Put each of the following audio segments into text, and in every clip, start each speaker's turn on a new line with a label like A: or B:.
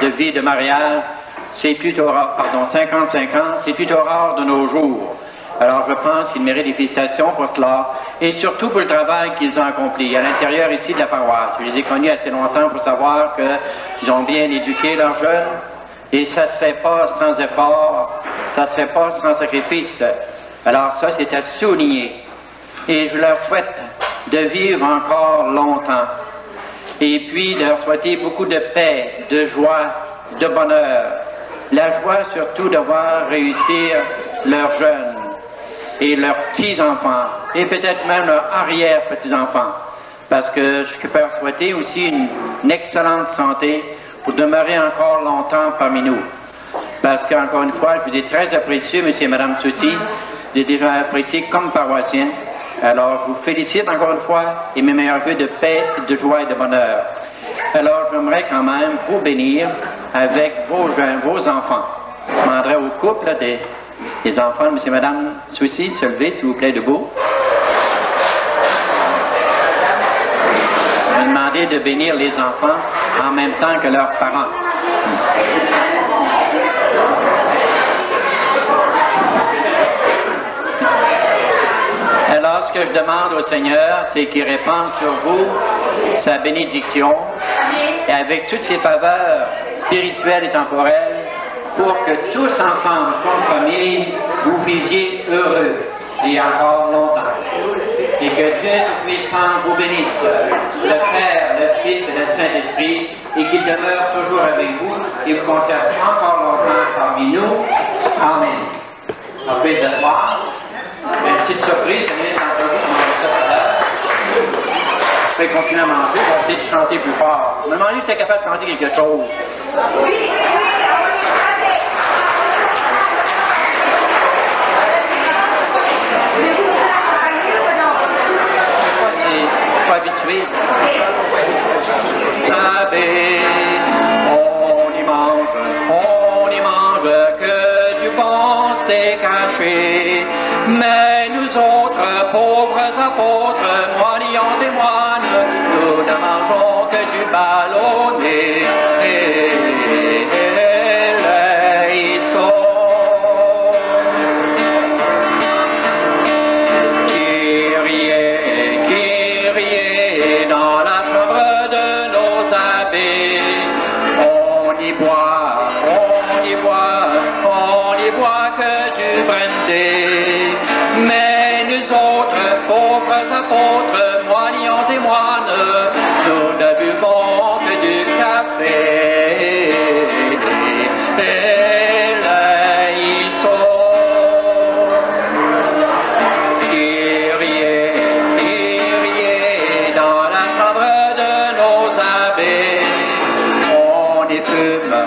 A: de vie de mariage, c'est plutôt rare, pardon, 55 ans, c'est plutôt rare de nos jours. Alors je pense qu'ils méritent des félicitations pour cela, et surtout pour le travail qu'ils ont accompli à l'intérieur ici de la paroisse. Je les ai connus assez longtemps pour savoir qu'ils ont bien éduqué leurs jeunes, et ça ne se fait pas sans effort, ça ne se fait pas sans sacrifice. Alors ça, c'est à souligner. Et je leur souhaite de vivre encore longtemps. Et puis de leur souhaiter beaucoup de paix, de joie, de bonheur. La joie surtout de voir réussir leurs jeunes et leurs petits-enfants, et peut-être même leurs arrière-petits-enfants. Parce que je peux leur souhaiter aussi une excellente santé pour demeurer encore longtemps parmi nous. Parce qu'encore une fois, je vous ai très apprécié, monsieur et madame Soucy, j'ai déjà apprécié comme paroissien. Alors, je vous félicite encore une fois et mes meilleurs vœux de paix, de joie et de bonheur. Alors, j'aimerais quand même vous bénir avec vos jeunes, vos enfants. Je demanderai au couple là, des enfants de monsieur et madame Soucy de se lever, s'il vous plaît, debout. Je vais demander de bénir les enfants en même temps que leurs parents. Alors, ce que je demande au Seigneur, c'est qu'il répande sur vous sa bénédiction et avec toutes ses faveurs spirituelles et temporelles pour que tous ensemble, comme famille, vous viviez heureux et encore longtemps. Et que Dieu Tout-Puissant vous bénisse, le Père, le Fils et le Saint-Esprit, et qu'il demeure toujours avec vous et vous conserve encore longtemps parmi nous. Amen. On peut s'asseoir. Une petite surprise, ça vient d'entre vous, on va ça tout à l'heure. Je vais continuer à manger, je vais essayer de chanter plus fort. Je me demandais si tu es capable de chanter quelque chose. Je suis pas habitué. Savez, on y mange que du bon steak caché. Mais nous autres, pauvres apôtres, moignons des moines, nous ne mangeons que du ballonné. Kyrie, dans la chambre de nos abbés, on y boit que du brandy. Mais nous autres, pauvres apôtres, moignons et moines, nous ne buvons que du café. Kyrie, dans la chambre de nos abbés, on y fume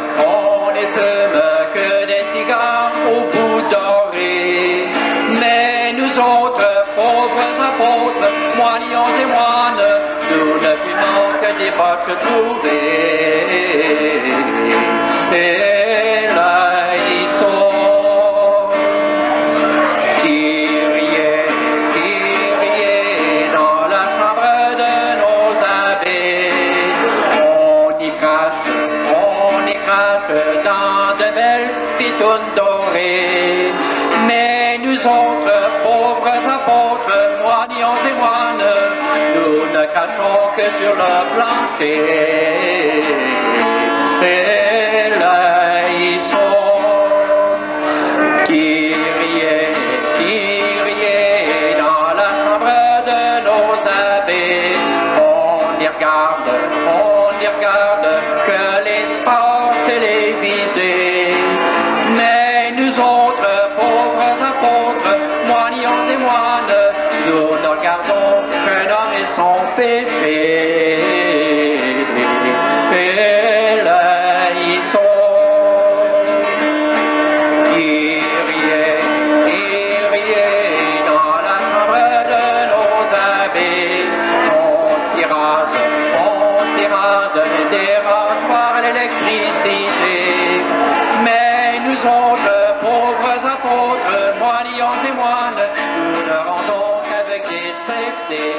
A: que des cigares au bout doré. Mais nous autres, pauvres apôtres, moignons et moines, nous ne fumons que des boches trouvées. Et là ils sont. Kyrie, dans la chambre de nos abbés, on y crache dans de belles pitounes dorées. Mais nous autres, pauvres apôtres, moignons et moines, nous ne cachons que sur le plancher. Et là ils sont. Kyrie, dans la chambre de nos abbés, on y regarde que les sports télévisés. Mais nous autres, pauvres apôtres, moignons et moines, nous ne regardons qu'un homme et son péché. Et là ils sont. Kyrie, dans la chambre de nos abbés, on s'y rase des rasoirs à l'électricité. Mais nous autres, pauvres apôtres, moignons et moines, nous ne rendons qu'avec des safetés.